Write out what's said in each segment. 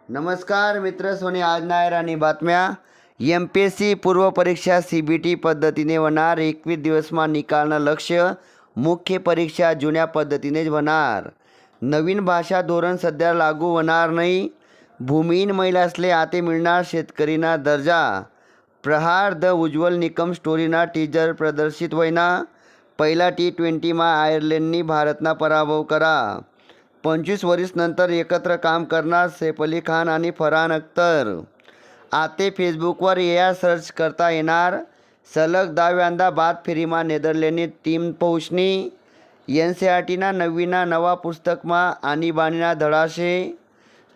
नमस्कार मित्र, सोनी आज नायर आणि बातम्या. MPSC पूर्व परीक्षा CBT पद्धतीने होणार. 21 दिवसमा निकालनं लक्ष्य. मुख्य परीक्षा जुन्या पद्धतीनेच होणार. नवीन भाषा धोरण सध्या लागू होणार नाही. भूमिहीन महिलासले आते मिळणार शेतकरीना दर्जा. प्रहार द उज्ज्वल निकम स्टोरीना टीजर प्रदर्शित होईना. पहिला T20 मा आयर्लंडनी भारतना पराभव करा. 25 वर्षांनंतर एकत्र काम करणार सैफ अली खान आणि फरहान अख्तर. आते फेसबुकवर AI सर्च करता येणार. सलग 10व्यांदा बाद फेरीमा नेदरलँडनी टीम पोहोचणी. NCERTना नवीना नवा पुस्तकमा आणीबाणीना धडाशे.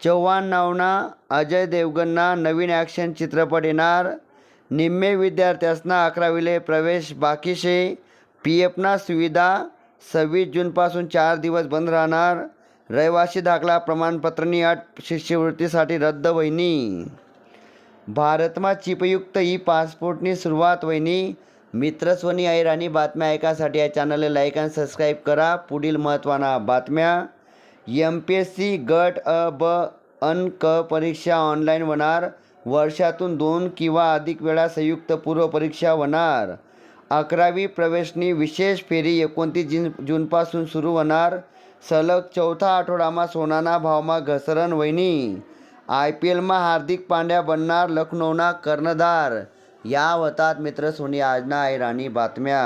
चव्हाण नावना अजय देवगनना नवीन ॲक्शन चित्रपट येणार. निम्मे विद्यार्थ्यांना 11वीले प्रवेश बाकी शे. PFना सुविधा 26 जूनपासून 4 दिवस बंद राहणार. रहिवासी दाखला प्रमाणपत्रनी अट शिष्यवृत्तीसाठी रद्द वहिनी. भारतमा चिपयुक्त पासपोर्टनी सुरुवात वहिनी. मित्र, सोनी आहेर आणि बातम्या ऐकासाठी या चॅनलला लाईक आणि सबस्क्राईब करा. पुढील महत्त्वाच्या बातम्या. MPSC गट अ ब अन क परीक्षा ऑनलाईन होणार. वर्षातून 2 किंवा अधिक वेळा संयुक्त पूर्व परीक्षा होणार. 11वी प्रवेशनी विशेष फेरी 29 जूनपासून सुरू होणार. सलग चौथा आठवडामा सोनाना भावमा घसरण वहिनी. IPLमा हार्दिक पांड्या बनणार लखनौना कर्णधार. या होतात मित्र सोनी आजना आहेर आणि बातम्या.